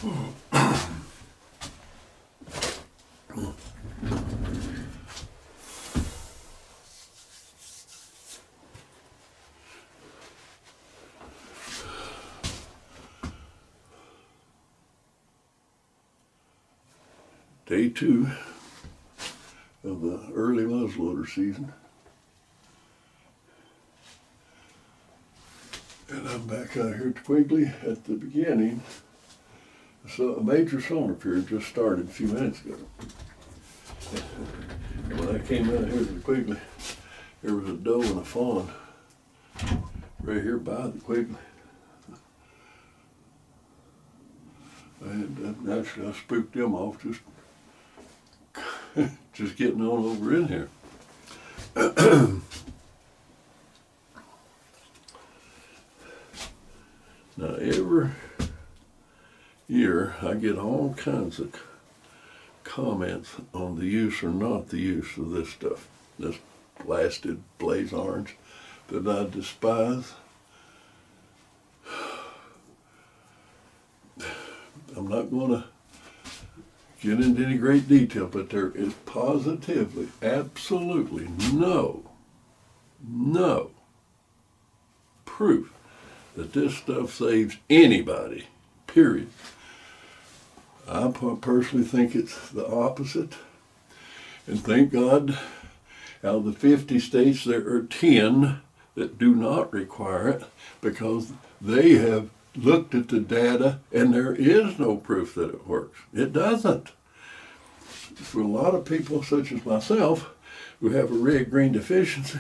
Day 2 of the early muzzleloader season. And I'm back out here at Quigley at the beginning. So a major sonar period just started a few minutes ago. And when I came out here to the Quigley, there was a doe and a fawn right here by the Quigley. And naturally I spooked them off just getting on over in here. Now every year I get all kinds of comments on the use or not the use of this stuff. This blasted blaze orange that I despise. I'm not going to get into any great detail, but there is positively, absolutely no proof that this stuff saves anybody, period. I personally think it's the opposite. And thank God, out of the 50 states, there are 10 that do not require it because they have looked at the data and there is no proof that it works. It doesn't. For a lot of people, such as myself, who have a red green deficiency,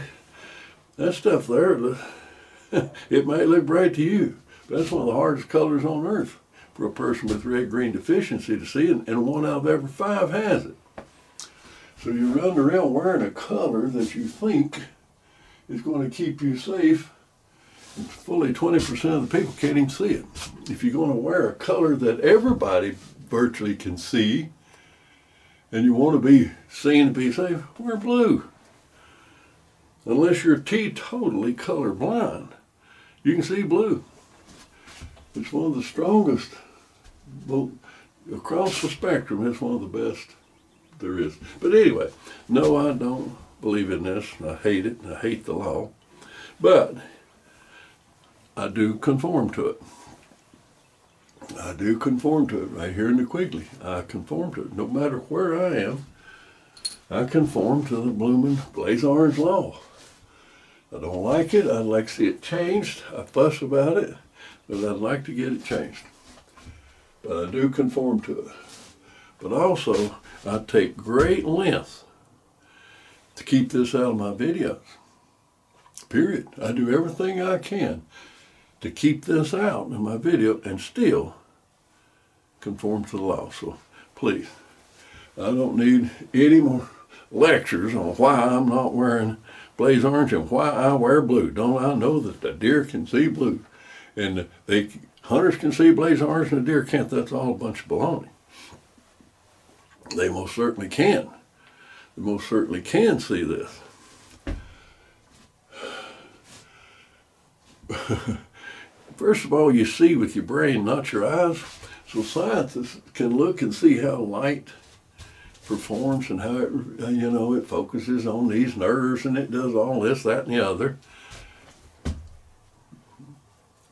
that stuff there, it might look bright to you, but that's one of the hardest colors on earth for a person with red green deficiency to see, and 1 out of every 5 has it. So you run around wearing a color that you think is going to keep you safe, and fully 20% of the people can't even see it. If you're going to wear a color that everybody virtually can see, and you want to be seen to be safe, wear blue. Unless you're teetotally colorblind, you can see blue. It's one of the strongest, well, across the spectrum, it's one of the best there is. But anyway, no, I don't believe in this. I hate it. I hate the law. But I do conform to it. I do conform to it right here in the Quigley. I conform to it. No matter where I am, I conform to the blooming blaze orange law. I don't like it. I'd like to see it changed. I fuss about it, but I'd like to get it changed. But I do conform to it. But also, I take great lengths to keep this out of my videos. Period. I do everything I can to keep this out in my video and still conform to the law. So please, I don't need any more lectures on why I'm not wearing blaze orange and why I wear blue. Don't I know that the deer can see blue? And hunters can see blaze orange and the deer can't. That's all a bunch of baloney. They most certainly can. They most certainly can see this. First of all, you see with your brain, not your eyes. So scientists can look and see how light performs and how it, it focuses on these nerves and it does all this, that, and the other.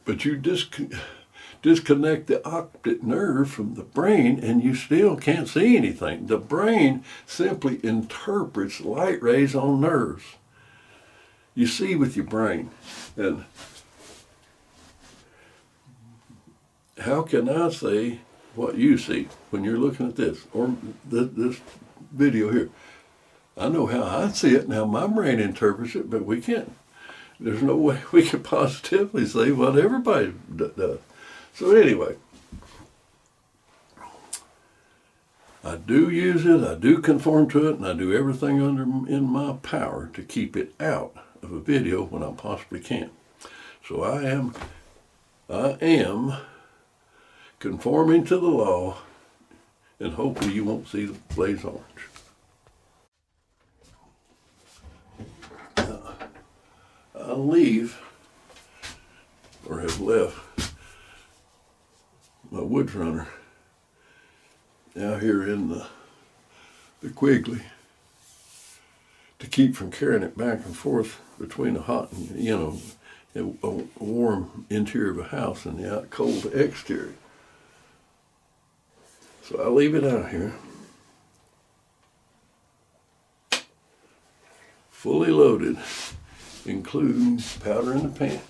But you disconnect the optic nerve from the brain and you still can't see anything. The brain simply interprets light rays on nerves. You see with your brain. And how can I say what you see when you're looking at this or this video here? I know how I see it and how my brain interprets it, but we can't. There's no way we can positively say what everybody does. So anyway, I do use it, I do conform to it, and I do everything in my power to keep it out of a video when I possibly can. So I am conforming to the law, and hopefully you won't see the blaze orange. I leave, or have left, my wood runner out here in the Quigley to keep from carrying it back and forth between a hot and, a warm interior of a house and the cold exterior. So I leave it out here, fully loaded, including powder in the pan.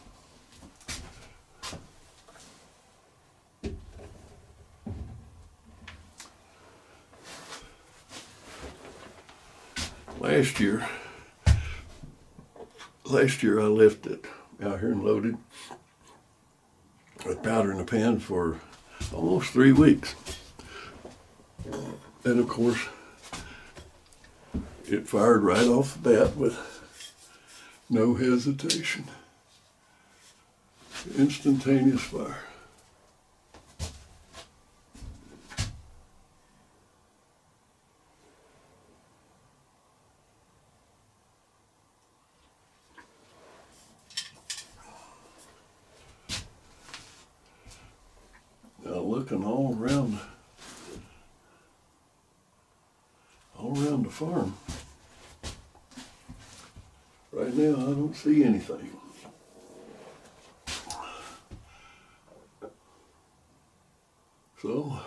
Last year I left it out here and loaded with powder in the pan for almost 3 weeks. And of course, it fired right off the bat with no hesitation. Instantaneous fire. Now looking all around the farm, right now I don't see anything. So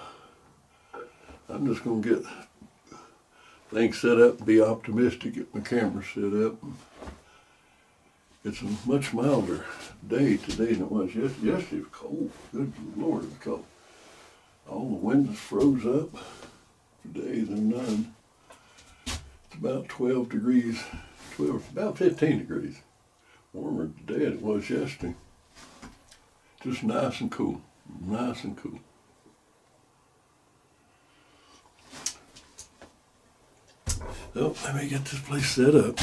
I'm just going to get things set up and be optimistic, get my camera set up. It's a much milder day today than it was yesterday. Yesterday was cold. Good Lord, it was cold. All the windows froze up. Today they're none. It's about 12 degrees, about 15 degrees warmer today than it was yesterday. Just nice and cool, nice and cool. So let me get this place set up.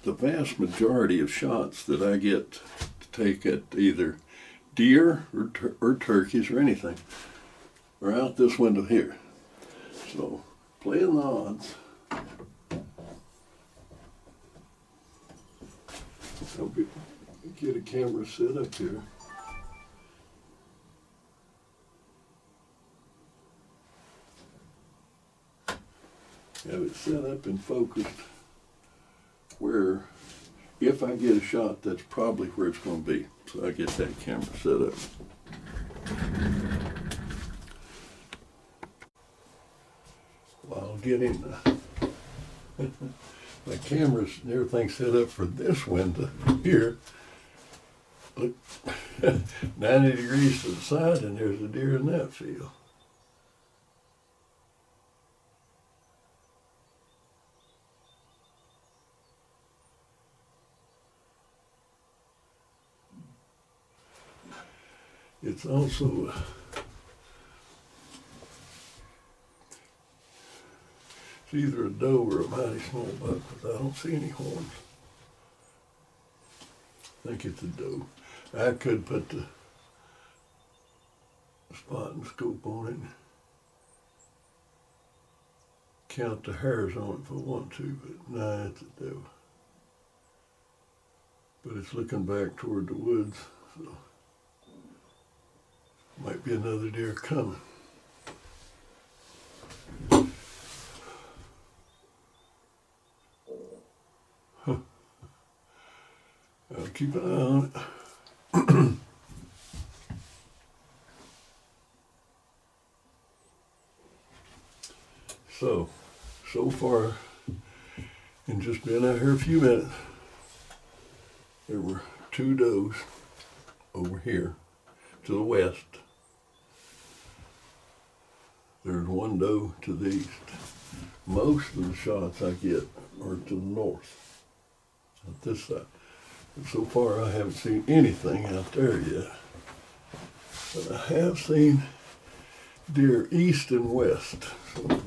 The vast majority of shots that I get to take at either deer or turkeys or anything are out this window here. So playing the odds. I'll get a camera set up here. Have it set up and focused where, if I get a shot, that's probably where it's going to be. So I get that camera set up. While getting my cameras and everything set up for this window here, look, 90 degrees to the side, and there's a deer in that field. It's also it's either a doe or a mighty small buck, because I don't see any horns. I think it's a doe. I could put the spot and scope on it and count the hairs on it if I want to, but nah, it's a doe. But it's looking back toward the woods, so might be another deer coming. Huh. I'll keep an eye on it. So far, in just being out here a few minutes, there were 2 does over here to the west. There's 1 doe to the east. Most of the shots I get are to the north, on this side. And so far I haven't seen anything out there yet. But I have seen deer east and west. So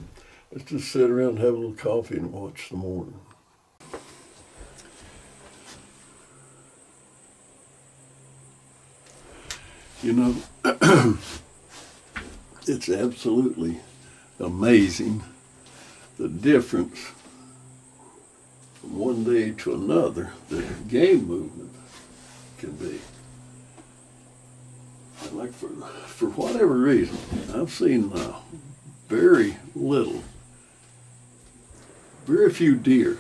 let's just sit around and have a little coffee and watch the morning. You know, it's absolutely amazing the difference from one day to another, the game movement can be. And like for whatever reason, I've seen very few deer.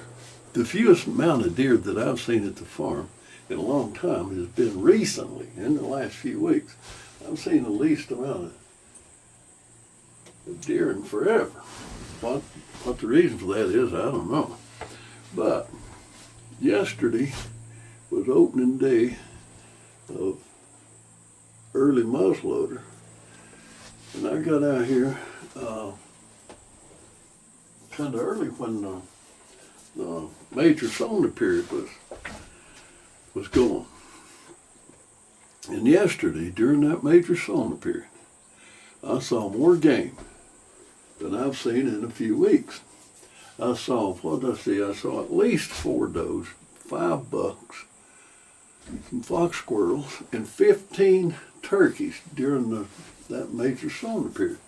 The fewest amount of deer that I've seen at the farm in a long time has been recently, in the last few weeks. I've seen the least amount of deer in forever. What the reason for that is, I don't know. But yesterday was opening day of early muzzleloader, and I got out here kind of early when the major sonar period was going. And yesterday, during that major sonar period, I saw more game than I've seen in a few weeks. I saw, what did I see? I saw at least 4 does, 5 bucks, some fox squirrels, and 15 turkeys during that major sonar period.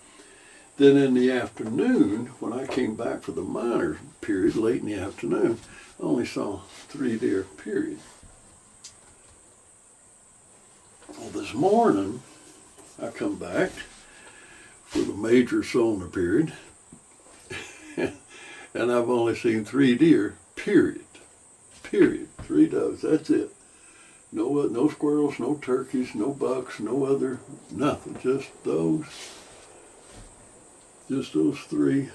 Then in the afternoon, when I came back for the minor period, late in the afternoon, I only saw 3 deer, period. Well, this morning, I come back for the major sonar period, and I've only seen 3 deer, period. 3 does, that's it. No squirrels, no turkeys, no bucks, no other, nothing. Just those 3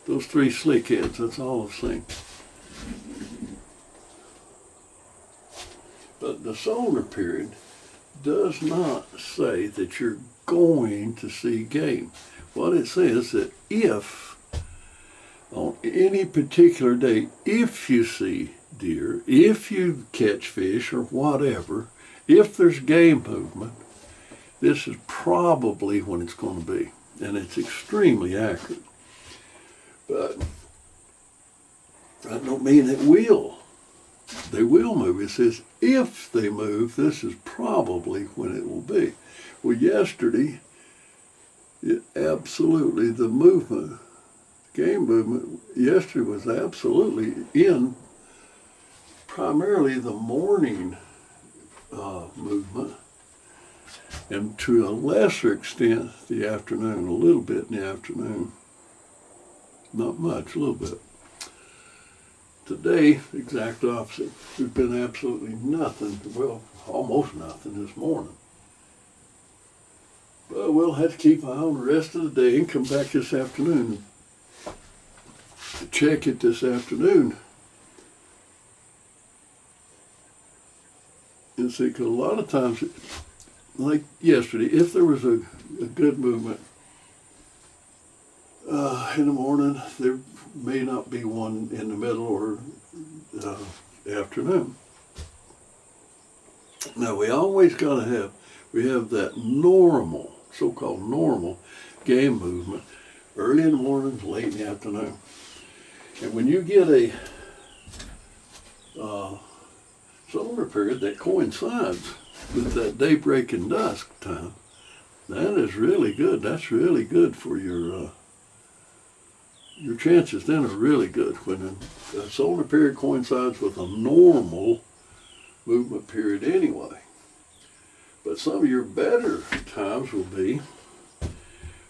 slickheads. That's all I've seen. But the sonar period does not say that you're going to see game. What it says that if on any particular day, if you see deer, if you catch fish or whatever, if there's game movement, this is probably when it's going to be. And it's extremely accurate. But I don't mean it will. They will move. It says if they move, this is probably when it will be. Well, yesterday, absolutely, the movement, game movement, yesterday was absolutely in primarily the morning movement, and to a lesser extent the afternoon, a little bit in the afternoon, not much, a little bit. Today, exact opposite. There's been absolutely nothing, well, almost nothing this morning. But we'll have to keep an eye on the rest of the day and come back this afternoon to check it this afternoon. And see, because a lot of times, like yesterday, if there was a good movement in the morning, there may not be one in the middle or afternoon. Now we always got to have, we have that normal, so-called normal game movement early in the morning, late in the afternoon. And when you get a solar period that coincides with that daybreak and dusk time, that is really good. That's really good for your chances then are really good when a solar period coincides with a normal movement period anyway. But some of your better times will be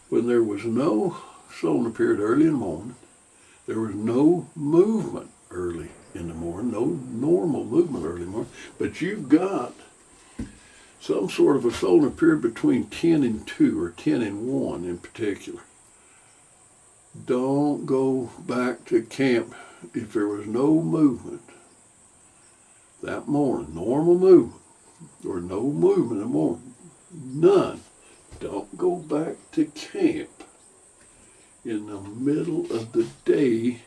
when there was no solar period early in the morning, there was no movement early in the morning, no normal movement early in the morning, but you've got some sort of a solar period between 10 and 2 or 10 and 1 in particular. Don't go back to camp if there was no movement that morning, normal movement, or no movement in the morning, none. Don't go back to camp in the middle of the day,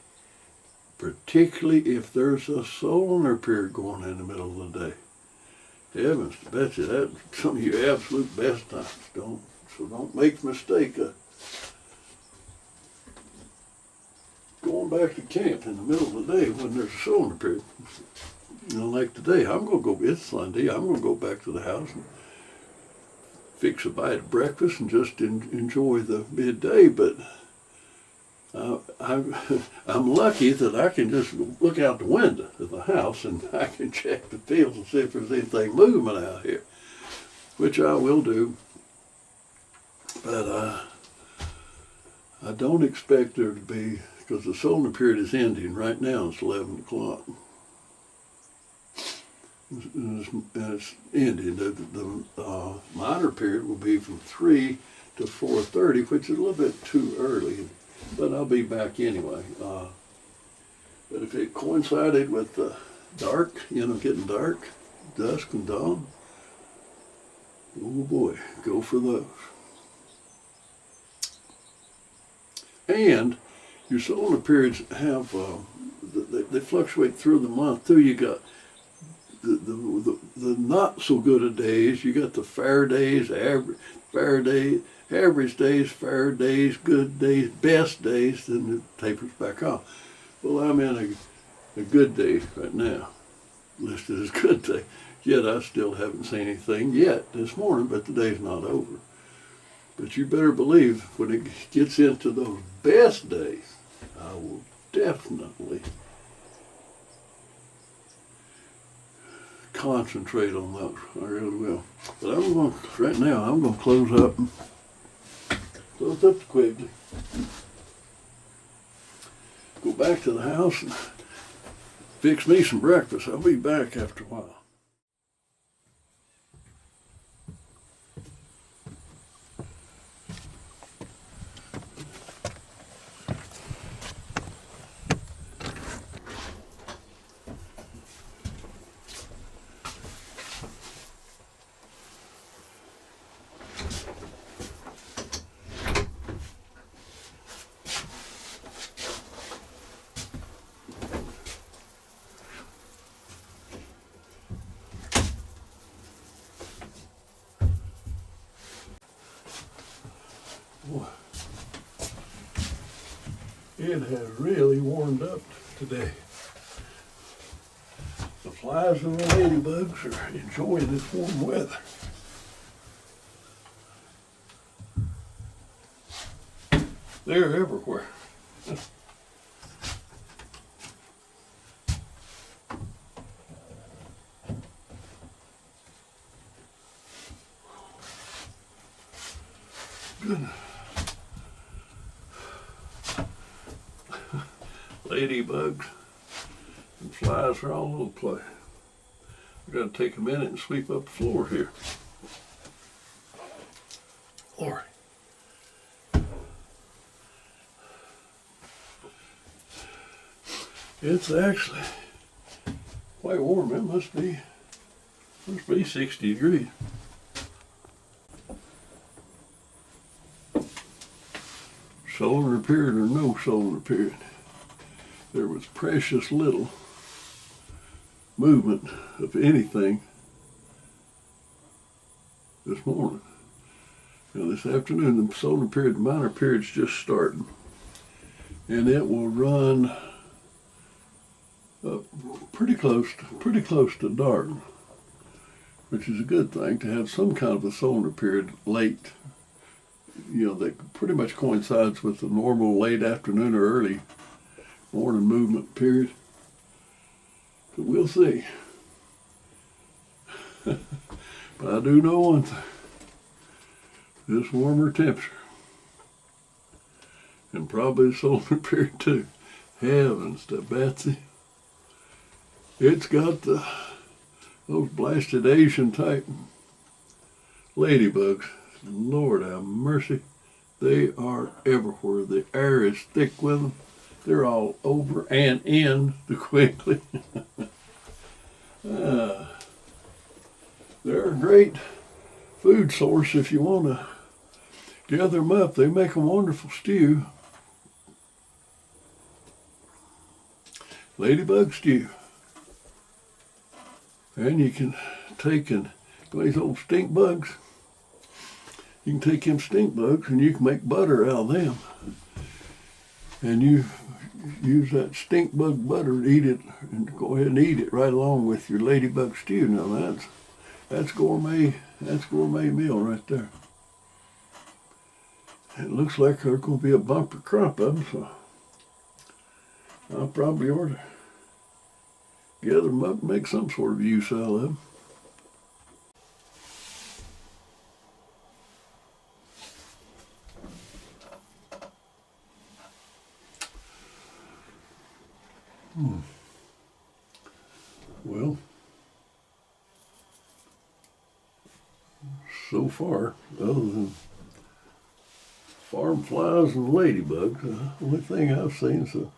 particularly if there's a solar period going in the middle of the day. Heavens to bet you, that's some of your absolute best times. Don't make the mistake of going back to camp in the middle of the day when there's a solar period. You know, like today, it's Sunday, I'm going to go back to the house and fix a bite of breakfast and just enjoy the midday, but I'm lucky that I can just look out the window of the house and I can check the fields and see if there's anything moving out here, which I will do. But I don't expect there to be, because the solar period is ending right now. It's 11 o'clock. And it's ending. The minor period will be from 3 to 4:30, which is a little bit too early. But I'll be back anyway. But if it coincided with the dark, getting dark, dusk and dawn, oh boy, go for those. And your solar periods have, they fluctuate through the month too. You got the not so good of days. You got the fair days, average days, fair days, good days, best days, then it tapers back off. Well, I'm in a good day right now, listed as good day. Yet I still haven't seen anything yet this morning, but the day's not over. But you better believe when it gets into those best days, I will definitely concentrate on those. I really will. But right now, I'm going to close up quickly. Go back to the house and fix me some breakfast. I'll be back after a while. It has really warmed up today. The flies and the ladybugs are enjoying this warm weather. They're everywhere. Goodness. Ladybugs and flies are all over the place. I've got to take a minute and sweep up the floor here. Lord. It's actually quite warm. It must be 60 degrees. Solar period or no solar period, there was precious little movement of anything this morning. Now this afternoon, the solar period, the minor period's just starting, and it will run up pretty close to dark, which is a good thing to have some kind of a solar period late. That pretty much coincides with the normal late afternoon or early morning movement period. But we'll see. But I do know one thing. This warmer temperature, and probably the solar period too. Heavens to Betsy. It's got those blasted Asian type ladybugs. Lord have mercy. They are everywhere. The air is thick with them. They're all over and in the quickly. They're a great food source if you want to gather them up. They make a wonderful stew. Ladybug stew. And you can take these old stink bugs. You can take them stink bugs and you can make butter out of them. And you use that stink bug butter to eat it, and go ahead and eat it right along with your ladybug stew. Now that's gourmet meal right there. It looks like there's going to be a bumper crop of them, so I probably ought to gather them up and make some sort of use out of them. Well, so far, other than farm flies and ladybugs, the only thing I've seen is a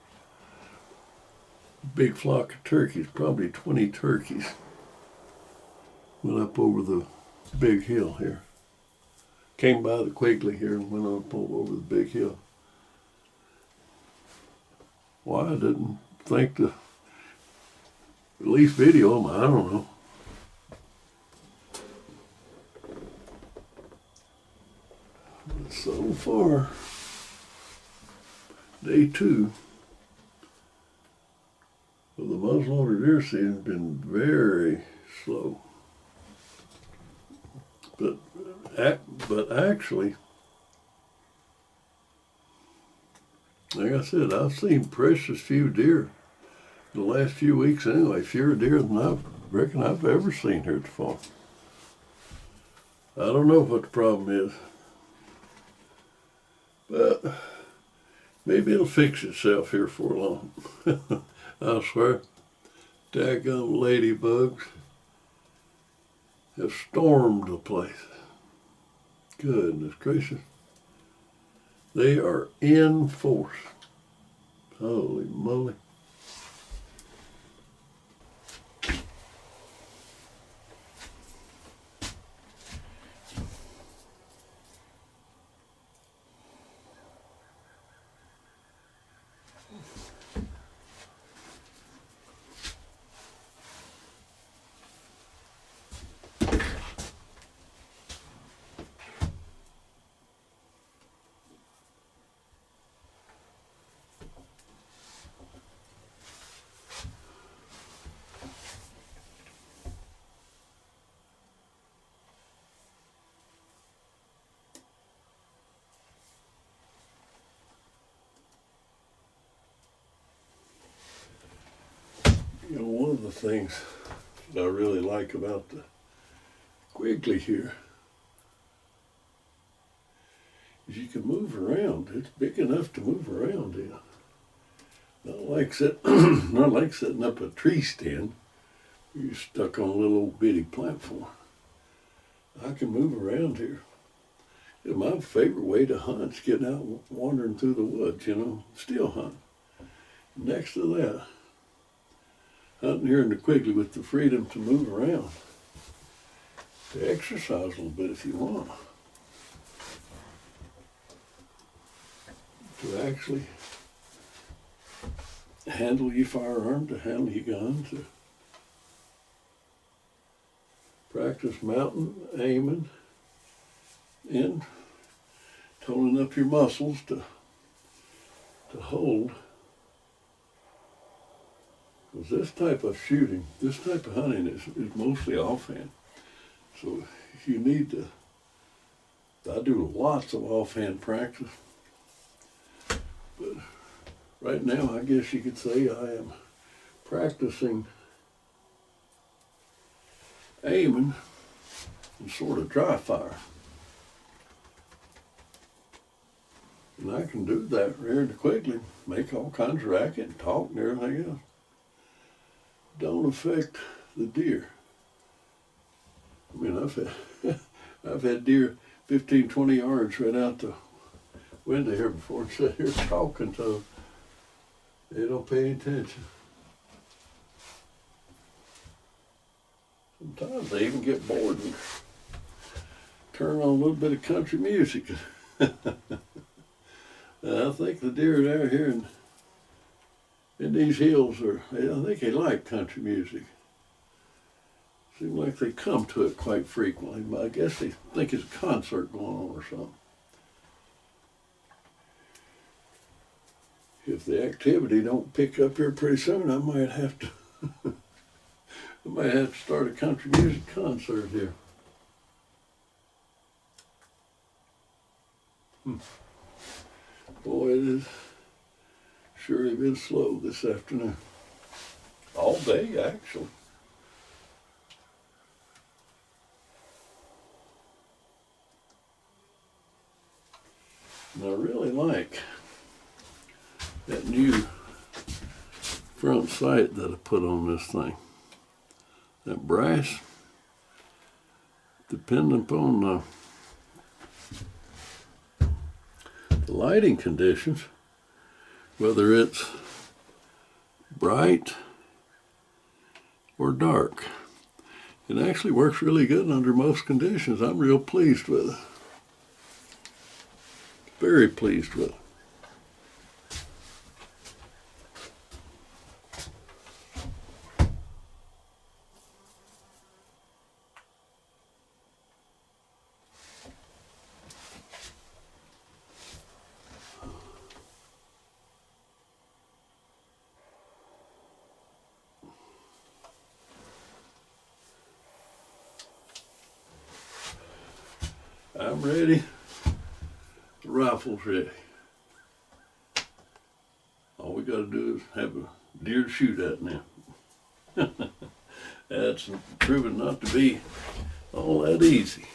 big flock of turkeys, probably 20 turkeys. Went up over the big hill here. Came by the Quigley here and went up over the big hill. Why I didn't think to at least video them, I don't know. But so far, day 2 of the muzzleloader deer season has been very slow. But actually, like I said, I've seen precious few deer the last few weeks anyway, fewer deer than I reckon I've ever seen here at the farm. I don't know what the problem is, but maybe it'll fix itself here for long. I swear, daggum ladybugs have stormed the place. Goodness gracious. They are in force. Holy moly. You know, one of the things that I really like about the Quigley here is you can move around. It's big enough to move around in. Not like setting up a tree stand where you're stuck on a little old bitty platform. I can move around here. You know, my favorite way to hunt is getting out and wandering through the woods, you know, still hunt. Next to that, hunting here in the Quigley with the freedom to move around, to exercise a little bit if you want, to actually handle your firearm, to handle your gun, to practice mounting, aiming, and toning up your muscles to hold. Because this type of shooting, this type of hunting is mostly offhand. So you need to, I do lots of offhand practice. But right now, I guess you could say I am practicing aiming and sort of dry fire. And I can do that here in the Quigley, make all kinds of racket and talk and everything else. Don't affect the deer. I mean, I've had deer 15, 20 yards right out the window here before and sit here talking to them. They don't pay any attention. Sometimes they even get bored and turn on a little bit of country music. I think the deer out here in these hills I think they like country music. Seems like they come to it quite frequently, but I guess they think it's a concert going on or something. If the activity don't pick up here pretty soon, I might have to start a country music concert here. Boy, it is Sure have been slow this afternoon. All day, actually. And I really like that new front sight that I put on this thing. That brass, depending upon the lighting conditions, whether it's bright or dark, it actually works really good under most conditions. I'm real pleased with it. Very pleased with it. I'm ready. The rifle's ready. All we got to do is have a deer to shoot at now. That's proven not to be all that easy.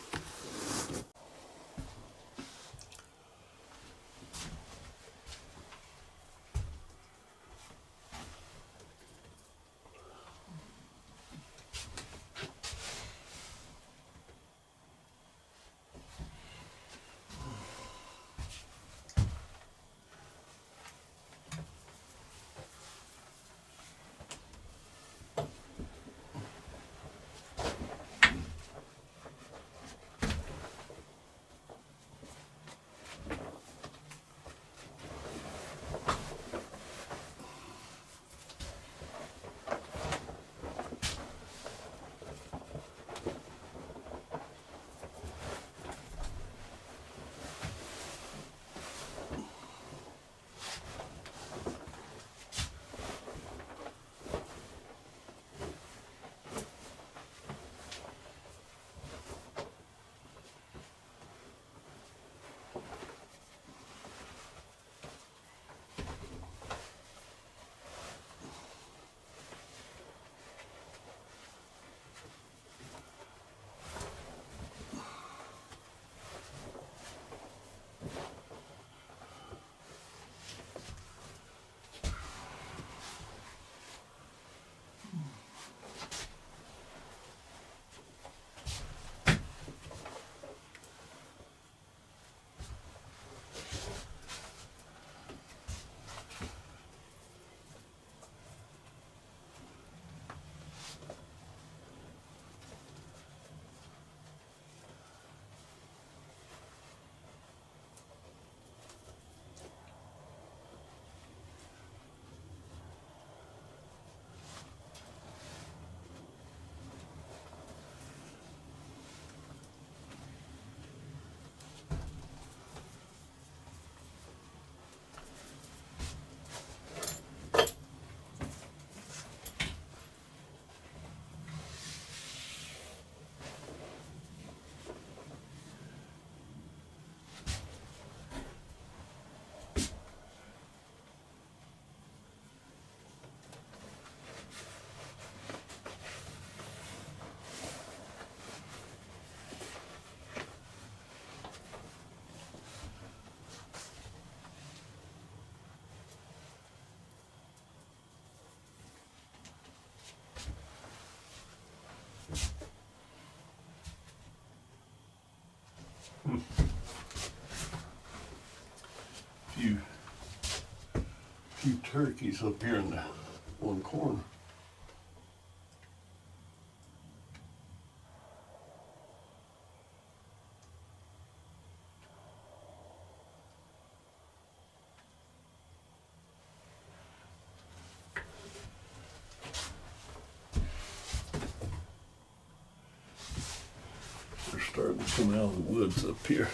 Few turkeys up here in the one corner. They're starting to come out of the woods up here.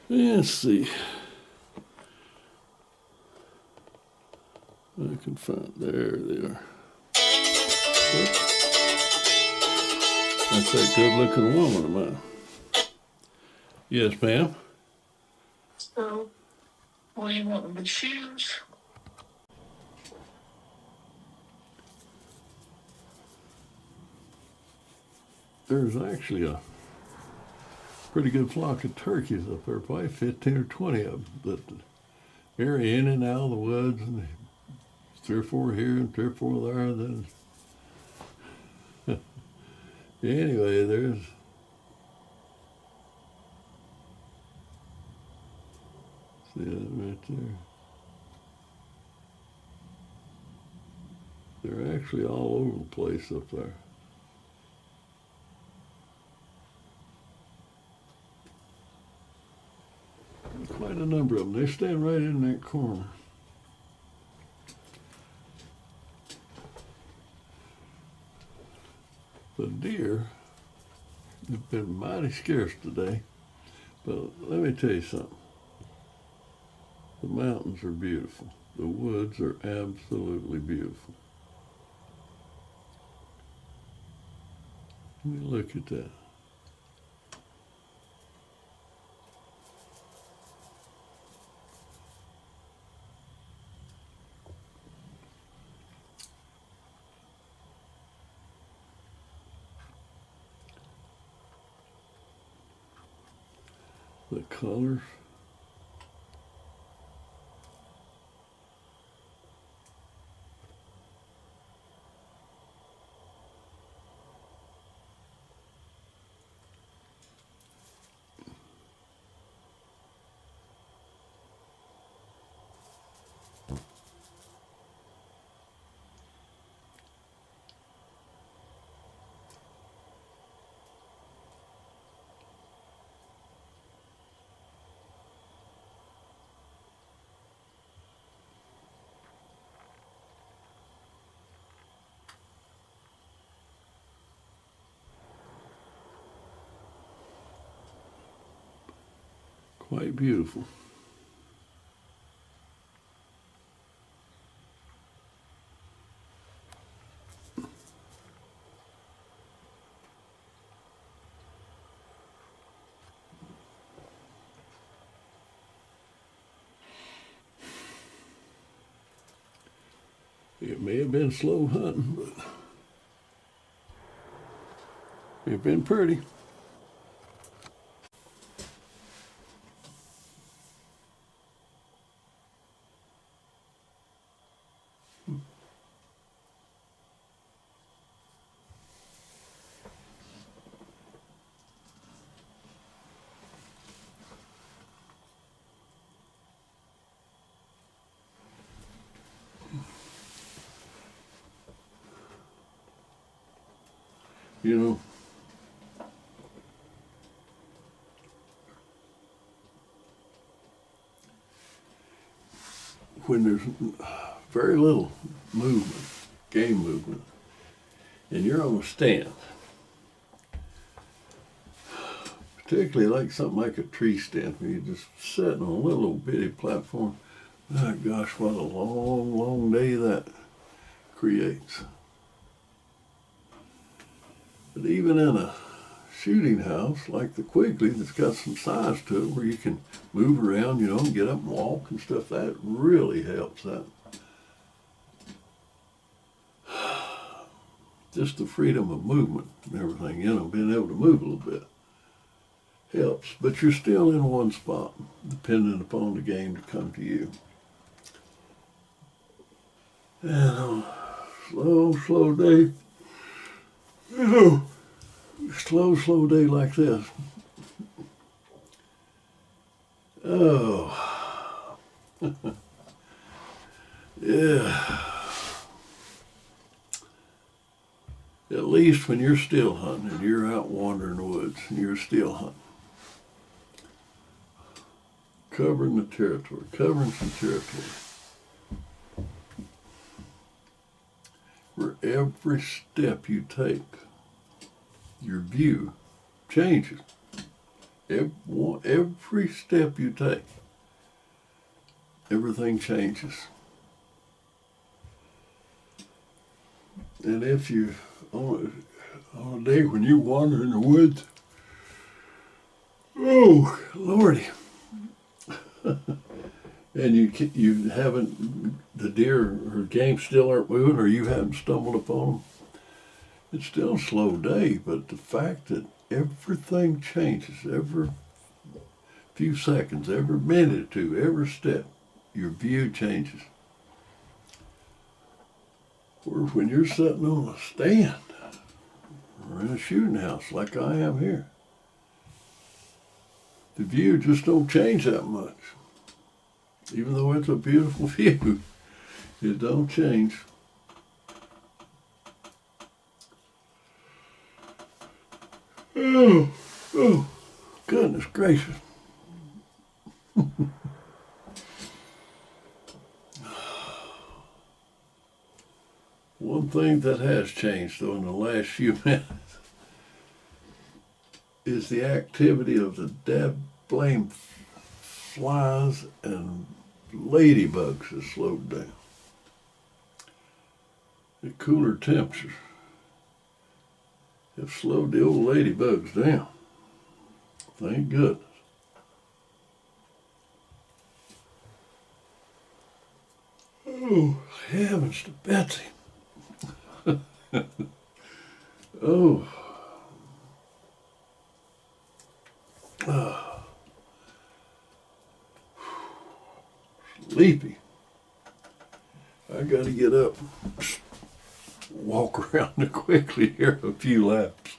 Let's see. I can find, there they are. Oops. That's that good-looking woman of mine. Yes, ma'am. So, what do you want with shoes? There's actually a pretty good flock of turkeys up there, probably 15 or 20 of them, that they're in and out of the woods, and 3 or 4 here and 3 or 4 there. Then anyway, there's see that right there. They're actually all over the place up there. Quite a number of them. They stand right in that corner. The deer have been mighty scarce today, but let me tell you something. The mountains are beautiful. The woods are absolutely beautiful. Let me look at that. The colors. Quite beautiful. It may have been slow hunting, but it's been pretty. You know, when there's very little movement, game movement, and you're on a stand, particularly like something like a tree stand, where you're just sitting on a little bitty platform, my gosh, what a long, long day that creates. But even in a shooting house like the Quigley, that's got some size to it where you can move around, you know, and get up and walk and stuff, that really helps. That just the freedom of movement and everything, you know, being able to move a little bit helps. But you're still in one spot, depending upon the game to come to you. And on a slow day, you know, slow day like this. Oh, yeah. At least when you're still hunting and you're out wandering the woods and you're still hunting, covering some territory, where every step you take, your view changes. Every step you take, everything changes. And if you On a day when you wander in the woods. Oh, Lordy. And you haven't, the deer or game still aren't moving, or you haven't stumbled upon them. It's still a slow day, but the fact that everything changes every few seconds, every minute or two, every step, your view changes. Or when you're sitting on a stand or in a shooting house like I am here, the view just don't change that much. Even though it's a beautiful view, it don't change. Oh, goodness gracious. One thing that has changed, though, in the last few minutes is the activity of the dab blame flies and ladybugs has slowed down. The cooler temperatures have slowed the old ladybugs down. Thank goodness. Oh, heavens to Betsy. Oh. Sleepy. I gotta get up, walk around quickly here a few laps.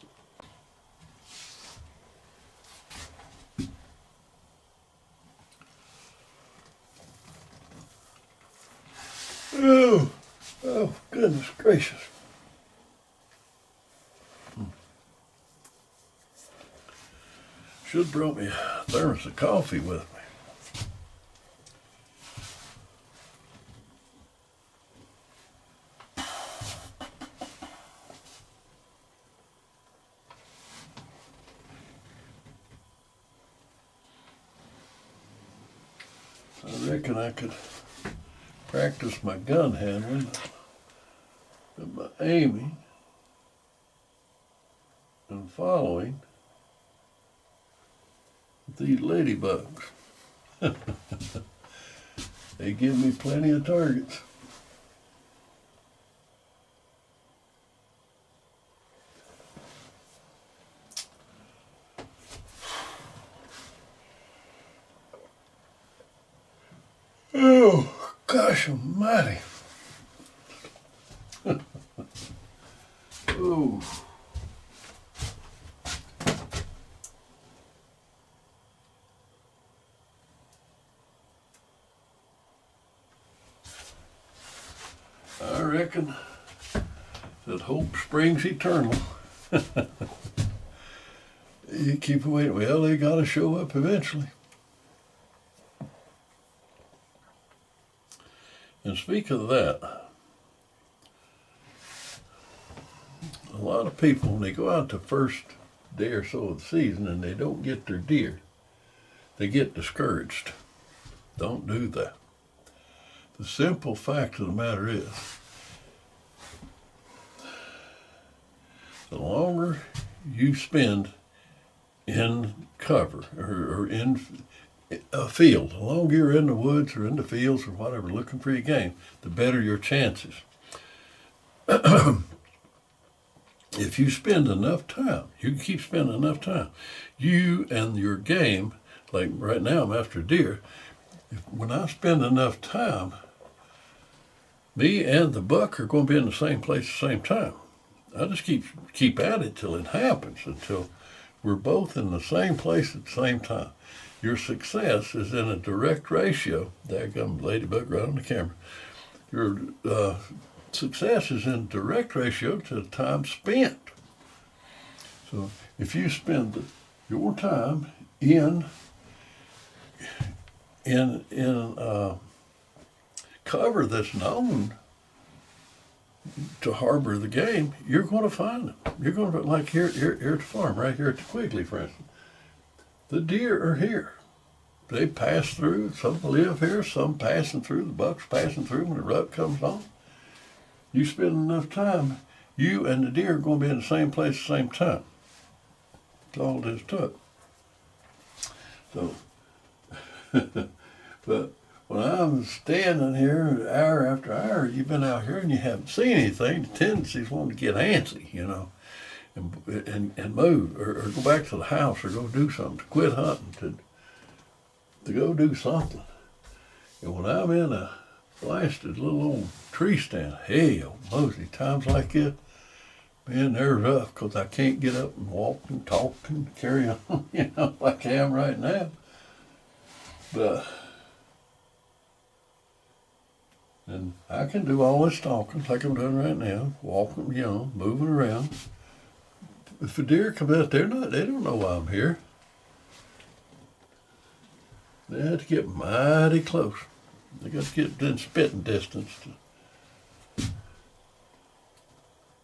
Oh, goodness gracious. Should have brought me a thermos of coffee with me. I reckon I could practice my gun handling and my aiming and following these ladybugs. They give me plenty of targets. Oh, gosh almighty. Oh. I reckon that hope springs eternal. You keep waiting. Well, they got to show up eventually. And speak of that, a lot of people, when they go out the first day or so of the season and they don't get their deer, they get discouraged. Don't do that. The simple fact of the matter is, the longer you spend in cover or in a field, the longer you're in the woods or in the fields or whatever looking for your game, the better your chances. If you spend enough time, you can keep spending enough time, you and your game, like right now I'm after deer, when I spend enough time, me and the buck are going to be in the same place at the same time. I just keep at it till it happens, until we're both in the same place at the same time. Your success is in a direct ratio. Daggum ladybug right on the camera. Your success is in direct ratio to the time spent. So if you spend your time in cover that's known to harbor the game, you're going to find them. You're going to, like here at the farm, right here at the Quigley, for instance. The deer are here. They pass through. Some live here, some passing through. The buck's passing through when the rut comes on. You spend enough time, You and the deer are going to be in the same place at the same time. That's all it is to it. So, but when I'm standing here hour after hour, you've been out here and you haven't seen anything, the tendency is wanting to get antsy, you know, and move or go back to the house or go do something, to quit hunting, to go do something. And when I'm in a blasted little old tree stand, hey, oh Mosey, times like this, man, they're rough because I can't get up and walk and talk and carry on, you know, like I am right now. But, and I can do all this talking like I'm doing right now, walking, you know, moving around. If a deer comes out, they don't know why I'm here. They have to get mighty close. They got to get within spitting distance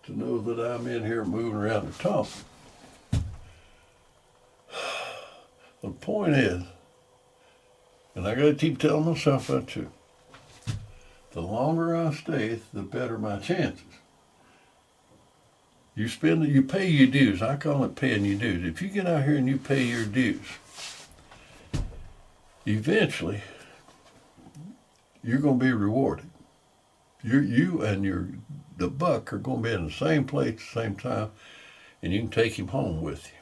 to know that I'm in here moving around and talking. The point is, and I got to keep telling myself that too, the longer I stay, the better my chances. You pay your dues. I call it paying your dues. If you get out here and you pay your dues, eventually you're going to be rewarded. You and the buck are going to be in the same place at the same time, and you can take him home with you.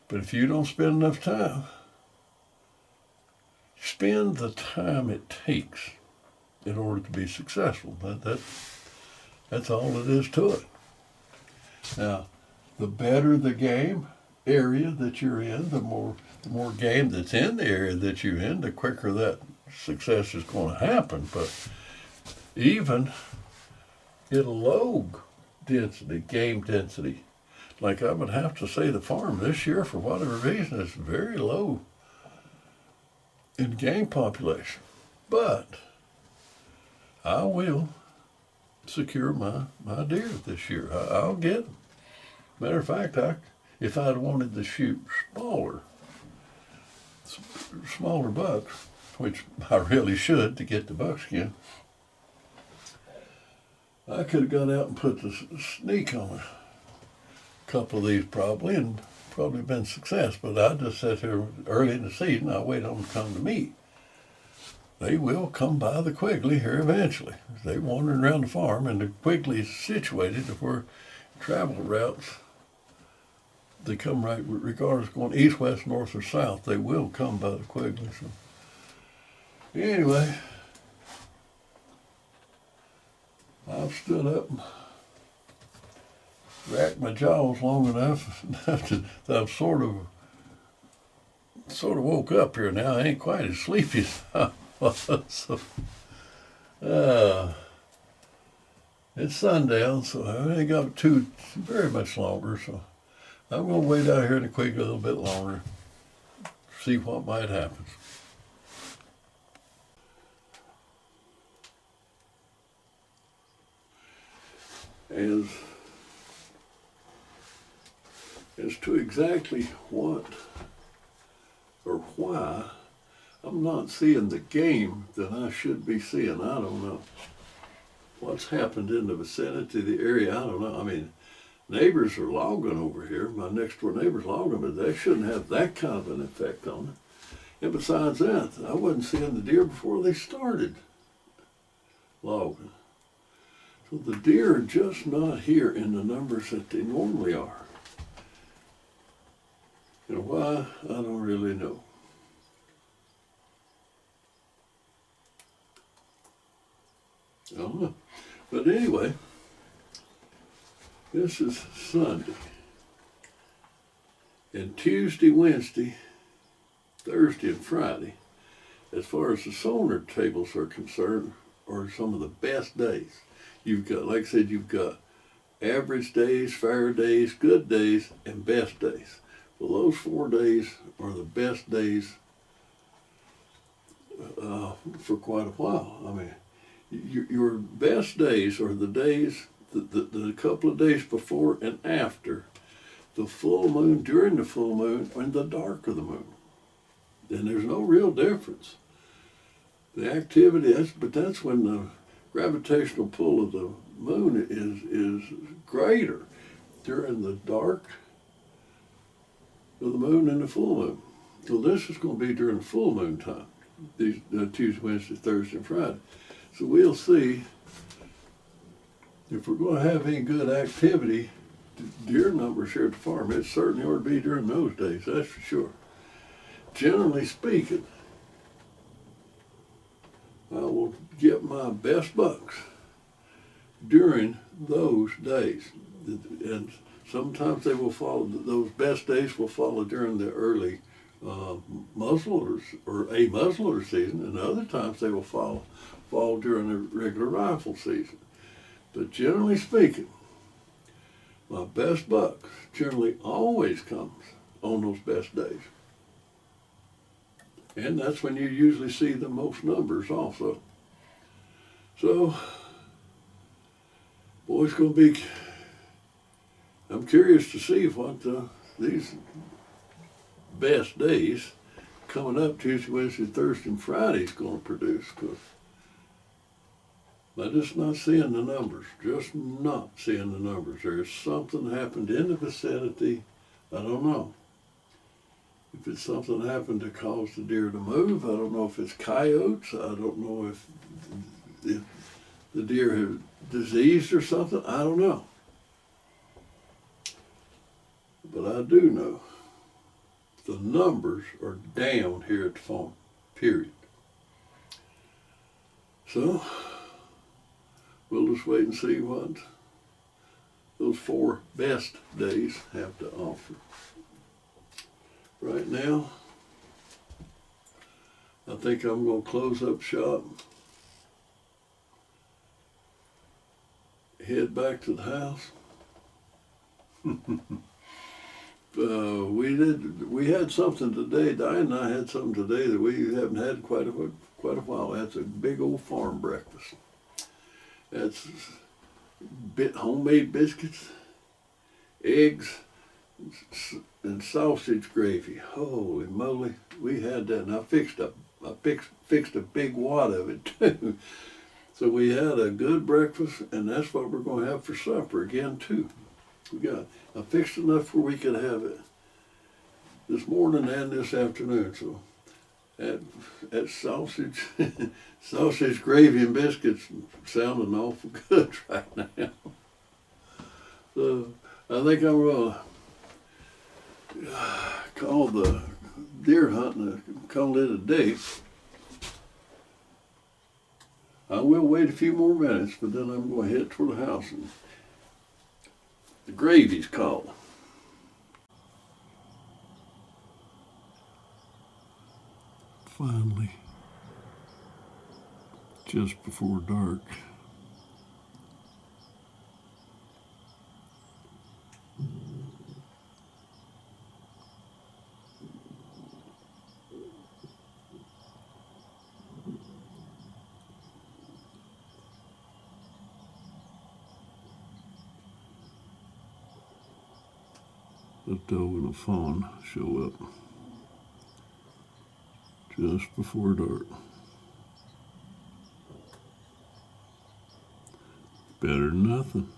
But if you don't spend enough time, spend the time it takes in order to be successful. That's all it is to it. Now, the better the game area that you're in, the more game that's in the area that you're in, the quicker that success is going to happen. But even at a low density, game density, like I would have to say the farm this year, for whatever reason, is very low in game population. But I will secure my deer this year. I'll get them. Matter of fact, if I'd wanted to shoot smaller bucks, which I really should to get the buckskin, I could have got out and put the sneak on a couple of these probably, and probably been success. But I just sat here early in the season, I wait on them to come to me. They will come by the Quigley here eventually. They're wandering around the farm, and the Quigley is situated to where travel routes, they come right, regardless of going east, west, north, or south, they will come by the Quigley. So anyway, I've stood up and racked my jaws long enough that I'm sort of woke up here now. I ain't quite as sleepy as I was. So, it's sundown, so I ain't got very much longer. So I'm going to wait out here in the Quigley a little bit longer, see what might happen. As to exactly what or why I'm not seeing the game that I should be seeing, I don't know. What's happened in the vicinity of the area, I don't know. I mean, neighbors are logging over here. My next door neighbor's logging, but they shouldn't have that kind of an effect on it. And besides that, I wasn't seeing the deer before they started logging. So the deer are just not here in the numbers that they normally are. And why, I don't really know. I don't know. But anyway, this is Sunday. And Tuesday, Wednesday, Thursday, and Friday, as far as the sonar tables are concerned, are some of the best days. You've got, like I said, you've got average days, fair days, good days, and best days. Well, those 4 days are the best days for quite a while. I mean, your best days are the days, the couple of days before and after the full moon, during the full moon, and the dark of the moon. And there's no real difference. The activity, that's when gravitational pull of the moon is greater during the dark of the moon and the full moon. So this is going to be during the full moon time, these Tuesday, Wednesday, Thursday, and Friday. So we'll see if we're going to have any good activity, deer numbers here at the farm. It certainly ought to be during those days, that's for sure. Generally speaking, I will get my best bucks during those days. And sometimes they will follow, those best days will follow during the early muzzleloaders or a muzzleloader season, and other times they will fall during the regular rifle season. But generally speaking, my best bucks generally always comes on those best days. And that's when you usually see the most numbers also. So, boy, it's going to be, I'm curious to see what these best days coming up, Tuesday, Wednesday, Thursday, and Friday is going to produce, because I'm just not seeing the numbers, just not seeing the numbers. There's something happened in the vicinity, I don't know. If it's something happened to cause the deer to move, I don't know if it's coyotes, I don't know if the deer have diseased or something, I don't know. But I do know the numbers are down here at the farm, period. So, we'll just wait and see what those 4 best days have to offer. Right now, I think I'm going to close up shop, head back to the house. We had something today. Diane and I had something today that we haven't had quite a while. That's a big old farm breakfast. That's homemade biscuits, eggs, and sausage gravy. Holy moly, we had that, and I fixed a big wad of it too. So we had a good breakfast, and that's what we're going to have for supper again too. I fixed enough where we could have it this morning and this afternoon. So that sausage, sausage gravy and biscuits sounding awful good right now. So I think I'm going to call the deer hunting, call it a day. I will wait a few more minutes, but then I'm going to head toward the house and the gravy's called. Finally, just before dark, a doe and a fawn show up just before dark. Better than nothing.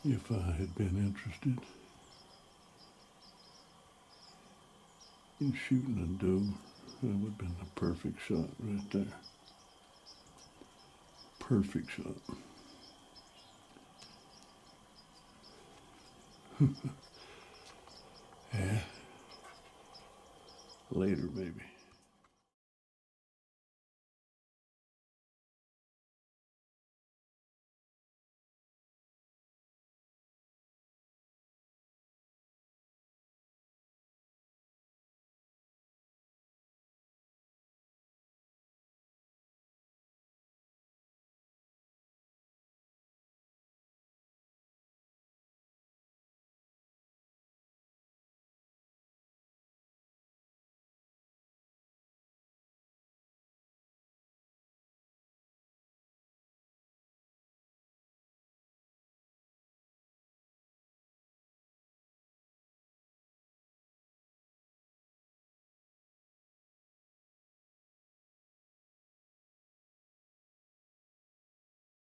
if I had been interested in shooting a doe. That would have been the perfect shot right there. Perfect shot. Yeah. Later, baby.